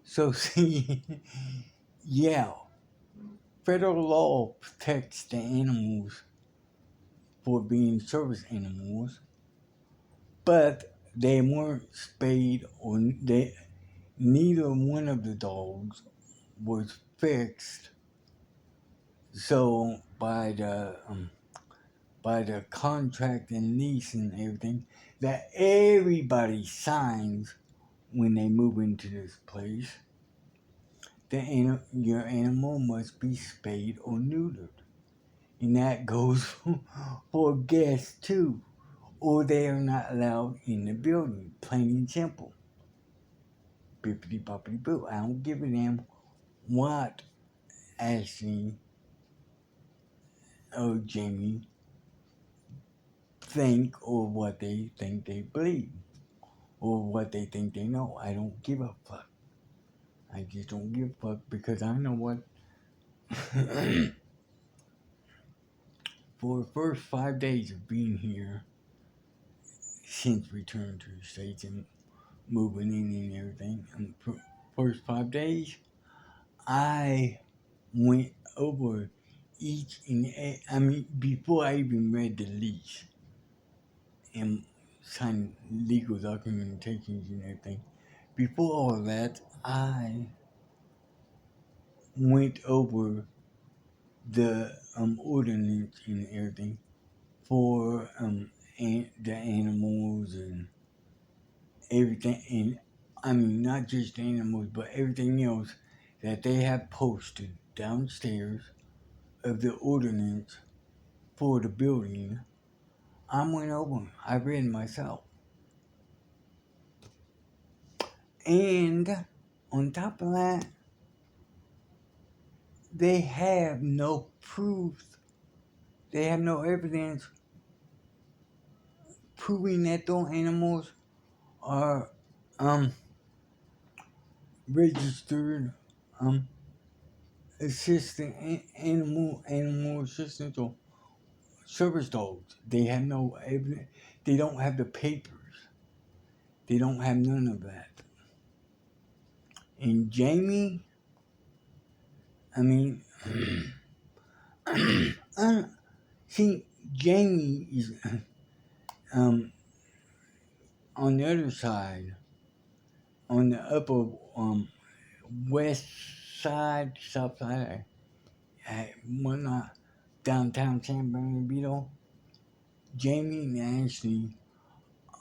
So see, yeah, federal law protects the animals for being service animals, but they weren't spayed or neither one of the dogs was fixed. So by the contract and lease and everything that everybody signs when they move into this place, your animal must be spayed or neutered. And that goes for guests too, or they are not allowed in the building. Plain and simple. Bippity boppity boo. I don't give a damn what Ashley or Jamie think or what they think they believe or what they think they know. I don't give a fuck. I just don't give a fuck because I know what. For the first 5 days of being here, since returning to the States and moving in and everything, first 5 days, I went over I mean, before I even read the lease and signed legal documentations and everything, before all that, I went over the ordinance and everything for the animals and everything, and I mean not just animals, but everything else that they have posted downstairs of the ordinance for the building. I went over. I read myself, and on top of that, they have no proof. They have no evidence proving that those animals are um registered um assistant animal assistants or service dogs. They have no evidence. They don't have the papers. They don't have none of that. And Jamie, I mean, see, Jamie is um on the other side, on the upper west side, south side, whatnot, downtown San Bernardino. Jamie and Ashley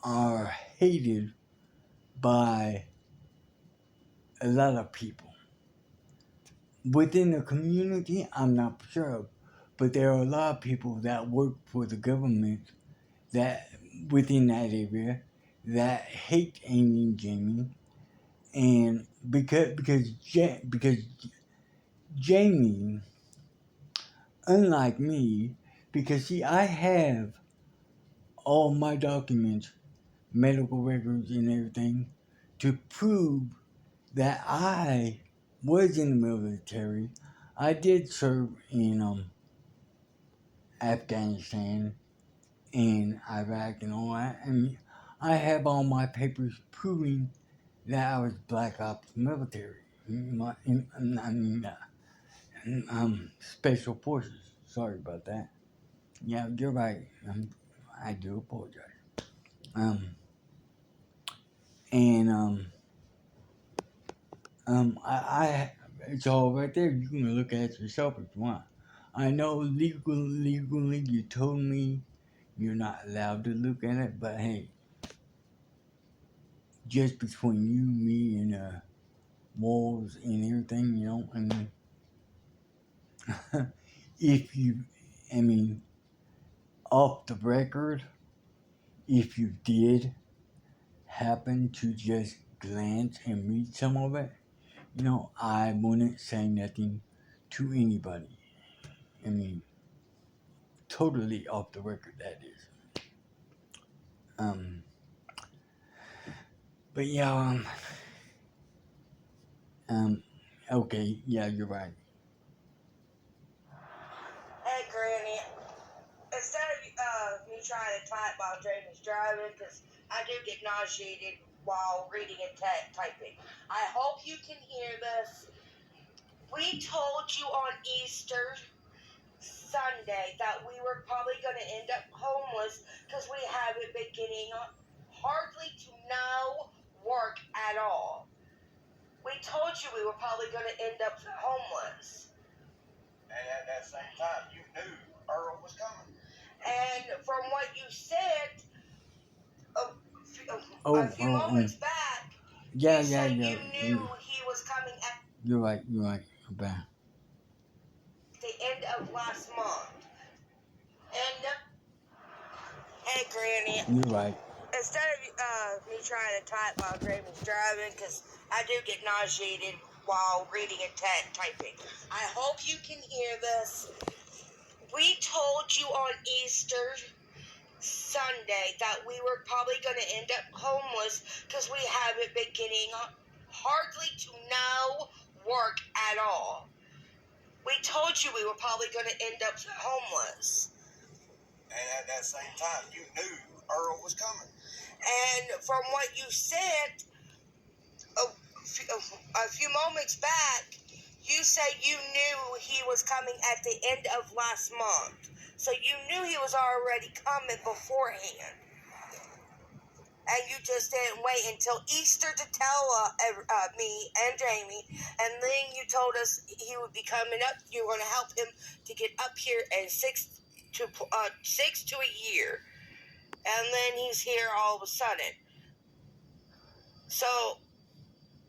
are hated by a lot of people. Within the community, I'm not sure, but there are a lot of people that work for the government that within that area that hate Amy and Jamie, and because Jamie, unlike me, because see, I have all my documents, medical records, and everything to prove that I was in the military. I did serve in Afghanistan and Iraq and all that. And I have all my papers proving that I was Black Ops military. I mean, Special Forces. Sorry about that. Yeah, you're right. I do apologize. Um, and it's all right there. You can look at it yourself if you want. I know legally, you told me you're not allowed to look at it, but hey, just between you, me, and walls and everything, I mean, if you, I mean, off the record, if you did happen to just glance and read some of it, I wouldn't say nothing to anybody. I mean, totally off the record, that is. Um, but yeah, um, okay, yeah, you're right. Hey, Granny, instead of me trying to type while Jamie's driving, because I do get nauseated while reading and typing. I hope you can hear this. We told you on Easter Sunday that we were probably going to end up homeless because we haven't been getting hardly to no work at all. We told you we were probably going to end up homeless. And at that same time, you knew Earl was coming. And from what you said a few moments back, yeah, you yeah, said yeah. you knew he was coming at You're right. Okay. the end of last month. And hey, Granny. You're right. Instead of me trying to type while Graham's driving, because I do get nauseated while reading and typing. I hope you can hear this. We told you on Easter Sunday that we were probably going to end up homeless because we haven't been getting hardly to no work at all. We told you we were probably going to end up homeless. And at that same time, you knew Earl was coming. And from what you said a few moments back, you said you knew he was coming at the end of last month. So you knew he was already coming beforehand. And you just didn't wait until Easter to tell me and Jamie. And then you told us he would be coming up. You were going to help him to get up here in 6 to a year. And then he's here all of a sudden. So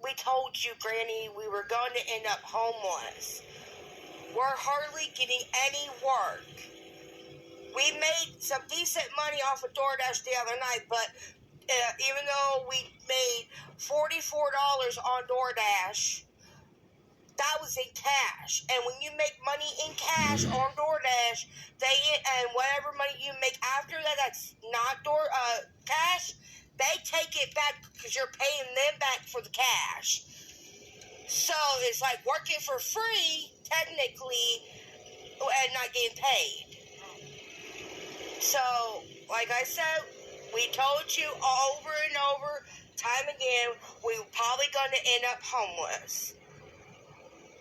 we told you, Granny, we were going to end up homeless. We're hardly getting any work. We made some decent money off of DoorDash the other night, but even though we made $44 on DoorDash, that was in cash. And when you make money in cash on DoorDash, and whatever money you make after that, that's not cash, they take it back because you're paying them back for the cash. So it's like working for free, technically, and not getting paid. So, like I said, we told you over and over, time again, we were probably going to end up homeless.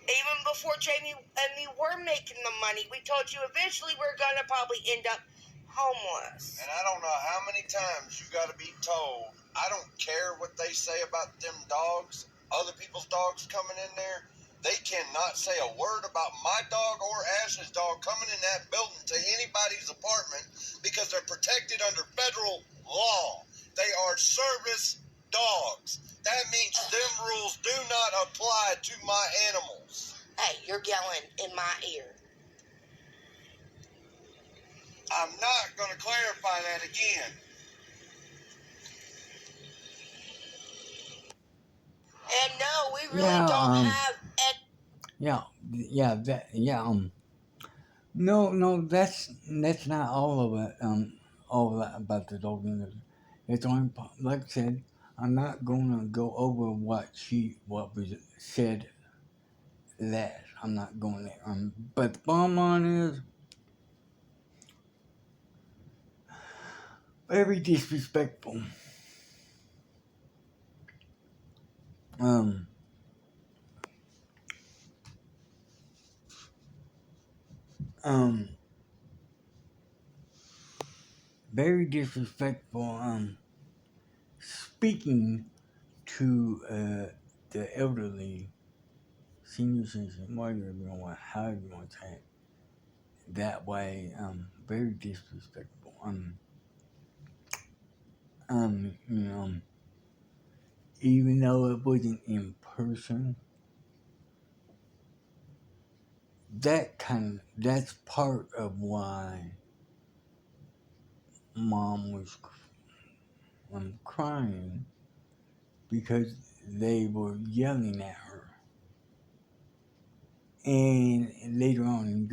Even before Jamie and me were making the money, we told you eventually we're going to probably end up homeless. And I don't know how many times you got to be told, I don't care what they say about them dogs, other people's dogs coming in there. They cannot say a word about my dog or Ash's dog coming in that building to anybody's apartment because they're protected under federal law. They are service dogs. That means them rules do not apply to my animals. Hey, you're yelling in my ear. I'm not going to clarify that again. And no, we really don't have... No, that's not all of it. All of that about the dog. It's only, like I said, I'm not gonna go over what was said last. I'm not going there. But the bottom line is, very disrespectful. Very disrespectful. Speaking to the elderly, senior citizen, whatever you want, however you want to say it, that way. Very disrespectful. You know, even though it wasn't in person, that's part of why Mom was crying, because they were yelling at her. And later on,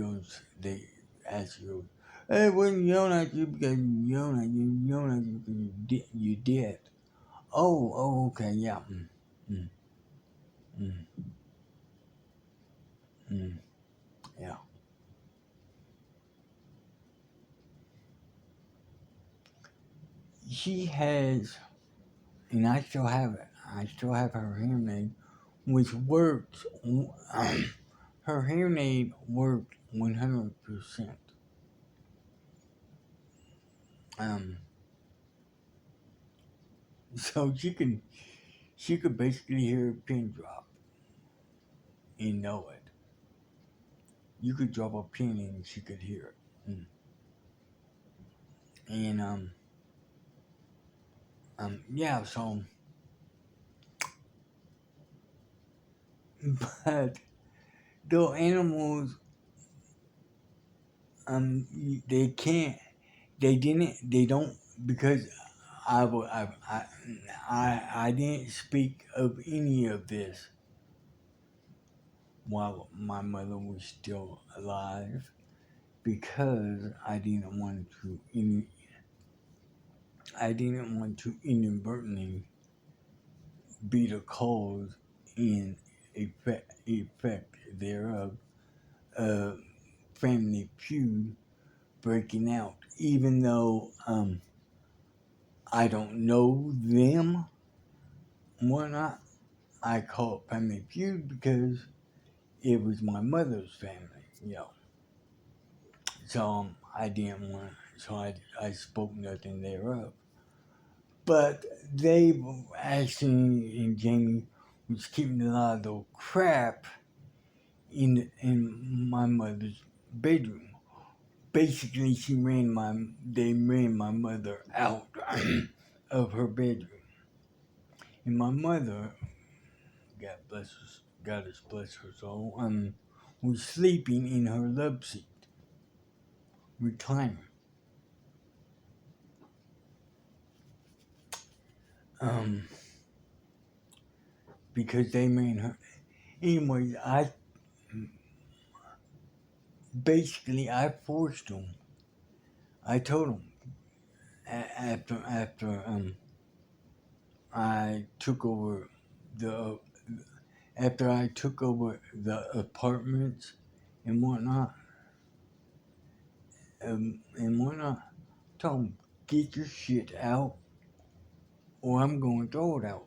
they ask you, hey, wasn't yelling at you because yelling at you because you did. Oh, okay, yeah. Yeah. She has and I still have it. I still have her hearing aid, which works. Her hearing aid worked 100%. Um, so she could basically hear a pin drop and know it. You could drop a pin and she could hear it. And yeah. So, but the animals, they can't. They don't, because I didn't speak of any of this while my mother was still alive, because I didn't want to inadvertently be the cause and effect thereof, a family feud breaking out, even though I don't know them or not. I call it family feud because it was my mother's family. So I didn't want, so I spoke nothing thereof. But they actually, and Jamie was keeping a lot of the crap in my mother's bedroom. Basically, they ran my mother out of her bedroom, and my mother, God bless her soul, was sleeping in her love seat, recliner. Um, because they ran her. Anyways, I forced them. I told them after I took over the the apartments and whatnot, told them, get your shit out, or I'm going to throw it out,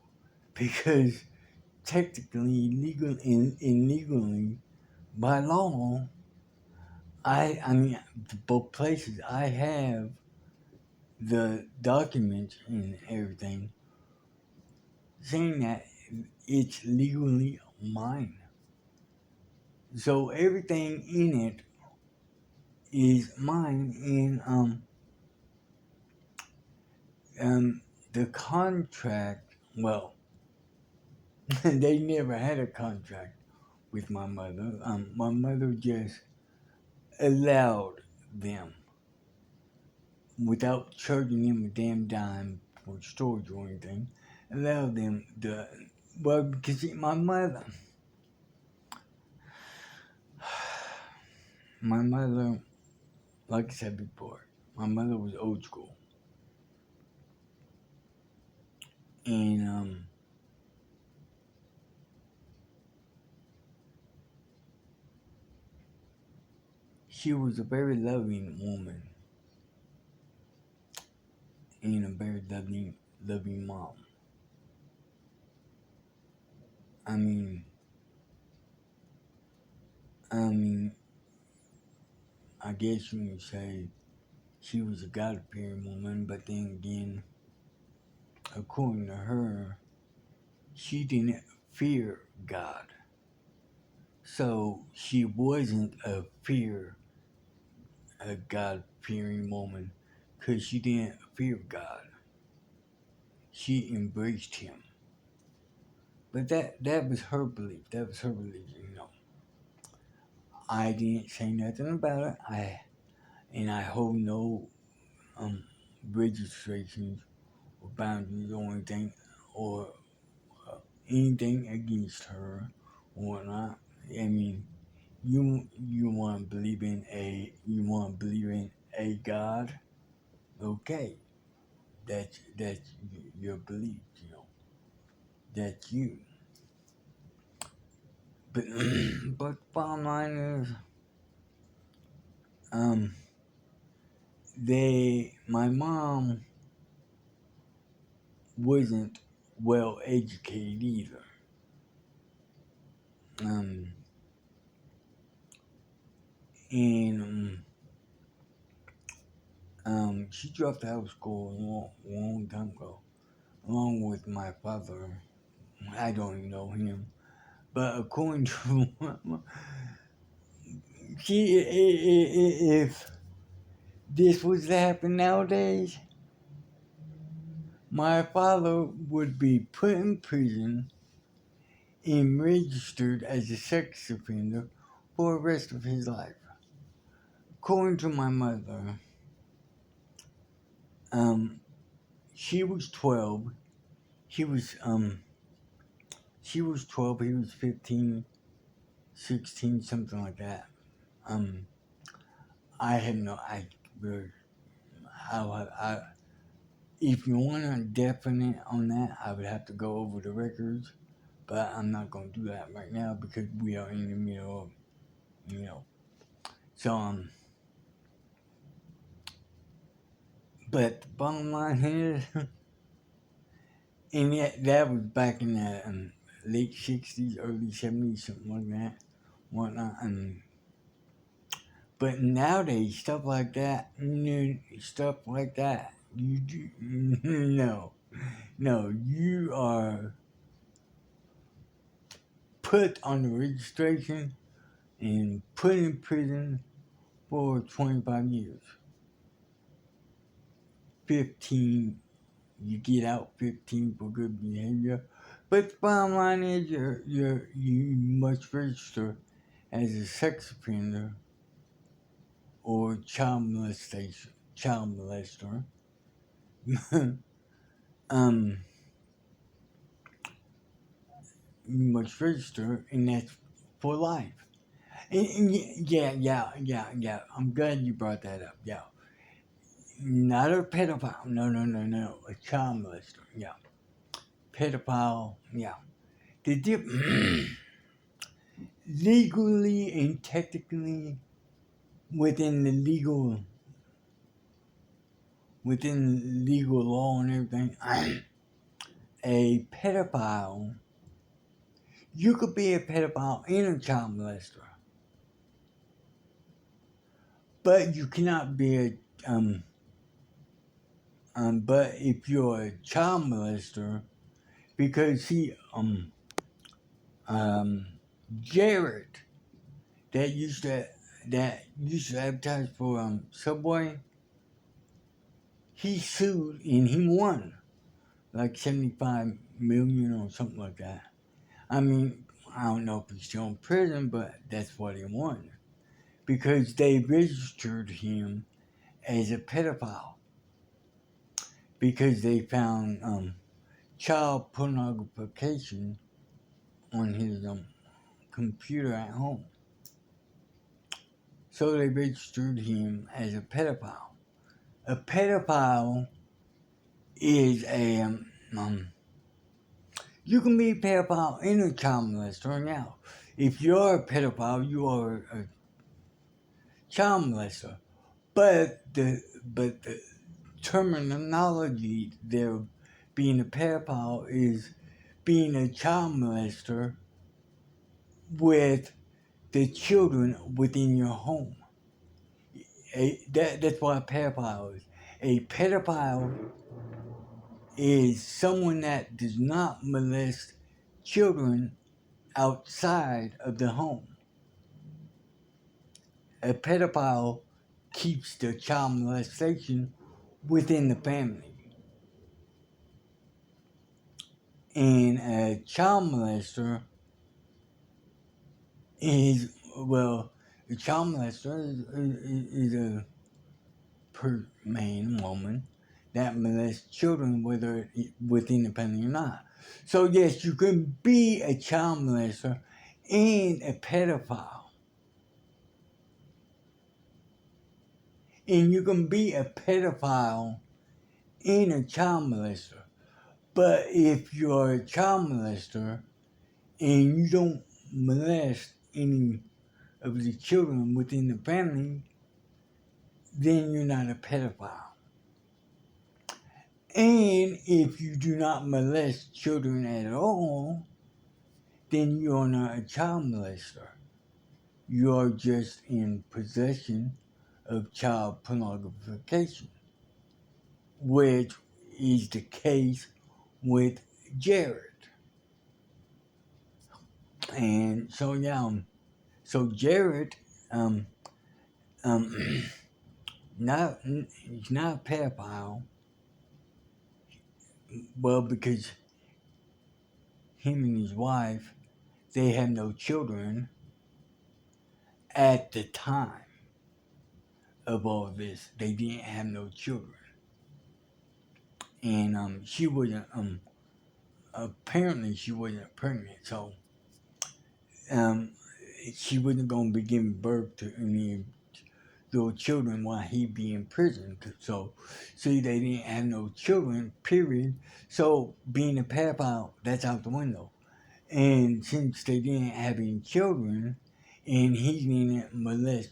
because technically, legal and illegally, by law, I mean, both places, I have the documents and everything saying that it's legally mine. So everything in it is mine, and the contract. Well, they never had a contract with my mother. My mother just allowed them, without charging them a damn dime for storage or anything, allowed them to. Well, because my mother, like I said before, my mother was old school, and she was a very loving woman and a very loving mom. I mean, I mean, I guess you would say she was a God-fearing woman, but then again, according to her, she didn't fear God. So she wasn't a God-fearing woman, because she didn't fear God. She embraced Him. But that was her belief. That was her belief. I didn't say nothing about it. I hold no um registrations or boundaries or anything, or anything against her or whatnot. I mean, you want to believe in a God, okay? That's your belief. That's you. But but bottom line is, um, my mom wasn't well educated either. And she dropped out of school a long time ago, along with my father. I don't even know him, but according to if this was to happen nowadays, my father would be put in prison and registered as a sex offender for the rest of his life. According to my mother, she was 12. She was 12, he was 15, 16, something like that. I have no, if you want a definite on that, I would have to go over the records, but I'm not going to do that right now because we are in the middle of, so, but the bottom line is, and that was back in the late 60s, early 70s, something like that, whatnot, but nowadays, stuff like that, you do, no, you are put on the registration and put in prison for 25 years. 15, you get out 15 for good behavior. But the bottom line is you must register as a sex offender or child molester. You must register, and that's for life. And yeah. I'm glad you brought that up. Yeah. Not a pedophile. No. A child molester. Yeah. Pedophile. Yeah. The legally and technically within legal law and everything, a pedophile, you could be a pedophile and a child molester, but you cannot be a but if you're a child molester, because Jared that used to advertise for Subway, he sued and he won like 75 million or something like that. I mean, I don't know if he's still in prison, but that's what he won because they registered him as a pedophile because they found child pornography on his computer at home. So they registered him as a pedophile. A pedophile is you can be a pedophile and a child molester now. If you're a pedophile, you are a child molester. But the terminology there being a pedophile is being a child molester with the children within your home. That's what a pedophile is. A pedophile is someone that does not molest children outside of the home. A pedophile keeps the child molestation within the family. And a child molester is, a child molester is a man, woman, that molests children, whether within the family or not. So yes, you can be a child molester and a pedophile. And you can be a pedophile and a child molester. But if you're a child molester and you don't molest any of the children within the family, then you're not a pedophile. And if you do not molest children at all, then you are not a child molester. You are just in possession of child pornography, which is the case with Jared. And so yeah, so Jared, um, um, he's not a pedophile. Well, because him and his wife, they have no children at the time of all this. They didn't have no children, and she wasn't apparently she wasn't pregnant, so um, she wasn't gonna be giving birth to any little children while he be in prison. So, see, they didn't have no children, period. So, being a pedophile, that's out the window. And since they didn't have any children, and he didn't molest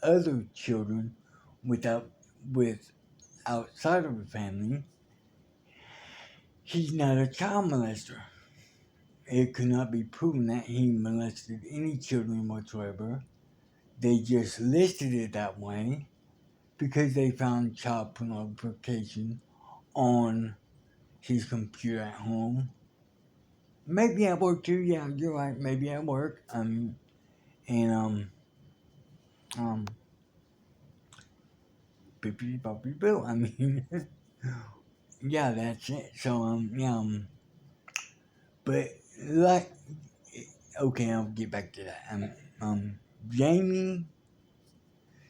other children without with outside of the family, he's not a child molester. It could not be proven that he molested any children whatsoever. They just listed it that way because they found child pornography on his computer at home. Maybe at work too. Yeah, you're right. Maybe at work. And um, bippity boppity boo. I mean, yeah, that's it. So yeah, but like, okay, I'll get back to that. Jamie,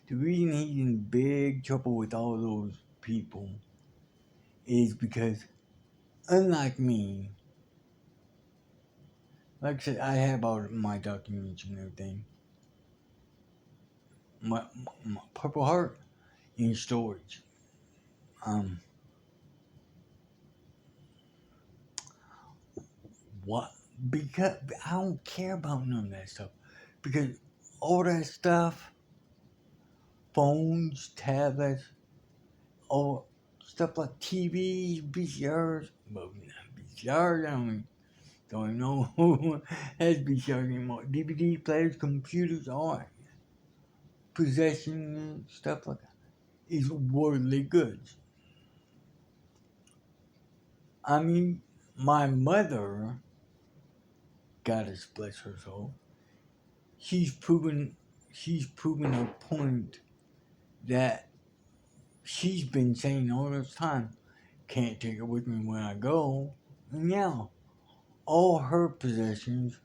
the reason he's in big trouble with all those people is because, unlike me, like I said, I have all my documents and everything. My Purple Heart in storage. What? Because I don't care about none of that stuff. Because all that stuff, phones, tablets, all stuff like TVs, VCRs, well, VCRs, don't even know who has VCRs anymore. DVD players, computers, all that. Possession and stuff like that is worldly goods. I mean, my mother, goddess bless her soul, she's proven a point that she's been saying all this time, can't take it with me when I go. And yeah, all her possessions,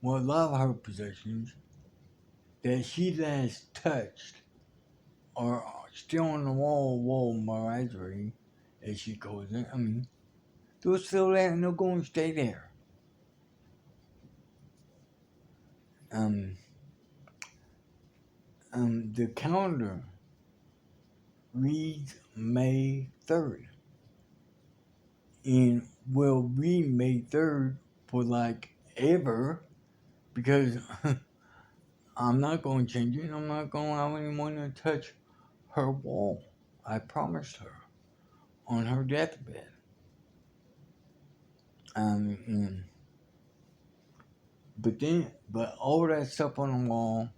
well, a lot of her possessions that she last touched are still on the wall menagerie, as she calls it. I mean, they're still there and they're going to stay there. The calendar reads May 3rd. And will read May 3rd for like ever because I'm not going to change it. I'm not going to allow anyone to touch her wall. I promised her on her deathbed. But all that stuff on the wall,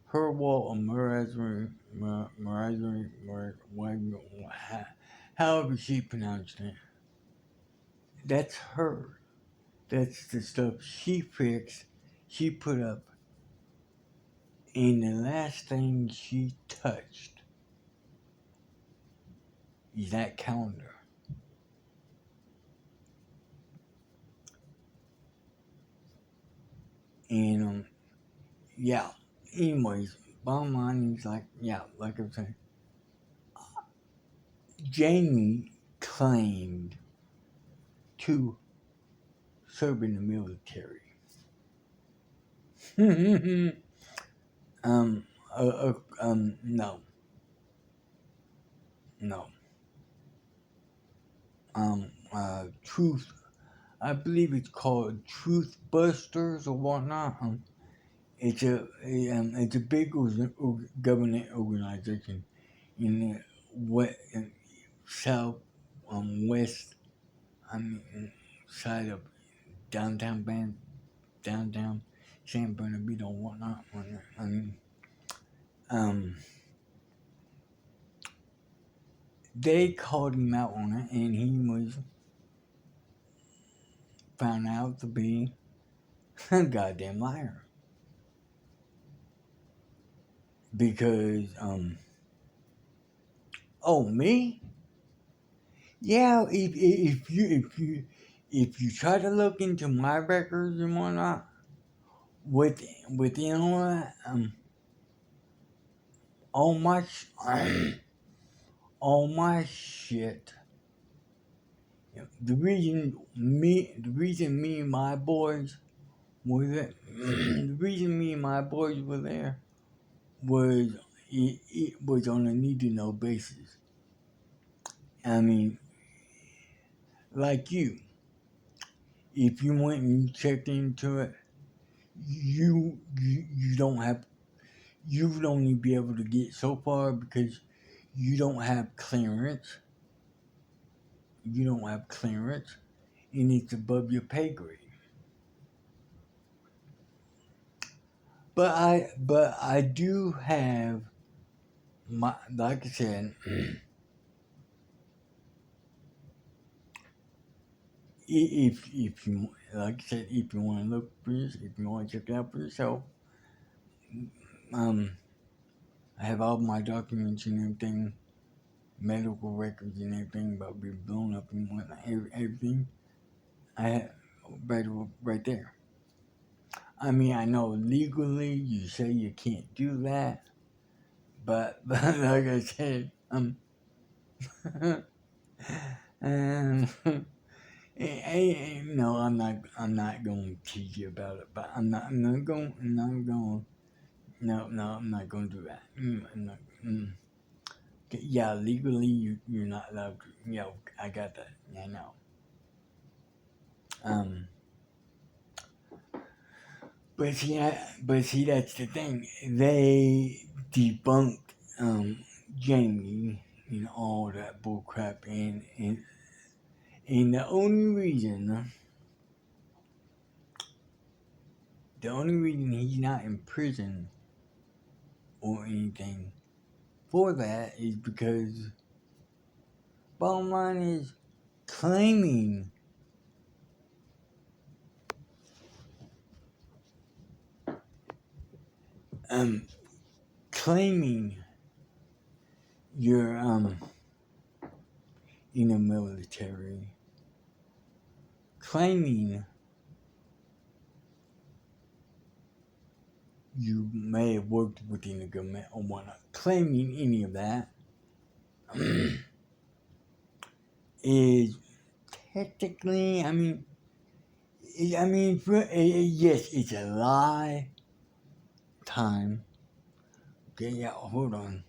her wall of menagerie, however she pronounced it, that's her. That's the stuff she fixed, she put up, and the last thing she touched is that calendar. And yeah. Anyways, bottom line is like I was saying, Jamie claimed to serve in the military. No, no. Truth. I believe it's called Truth Busters or whatnot. It's a big government organization in South west, I mean, side of downtown San Bernardino, whatnot. I mean, um, they called him out on it, and he was found out to be a goddamn liar. Because, oh, me? Yeah, if you try to look into my records and whatnot, within all that, all my all my shit. The reason me and my boys were there, the reason me and my boys were there was it was on a need to know basis. I mean, like you, if you went and you checked into it, you don't have, you would only be able to get so far because you don't have clearance. You don't have clearance, and it's above your pay grade. But I do have my, like I said, if you, like I said, if you want to look for this, if you want to check it out for yourself, um, I have all my documents and everything, medical records and everything about being blown up and whatnot, everything. I have right there. I mean, I know legally you say you can't do that, but like I said, no, I'm not going to teach you about it. But I'm not going. No, I'm not going to do that. I'm not. Yeah, legally you're not allowed to. Yeah, I got that. Yeah, I know. But see, that's the thing. They debunked Jamie and all that bullcrap, and the only reason he's not in prison or anything for that is because bottom line is claiming claiming you're in the military, claiming you may have worked within the government or whatnot, claiming any of that is technically, yes, it's a lie time. Okay, yeah, hold on.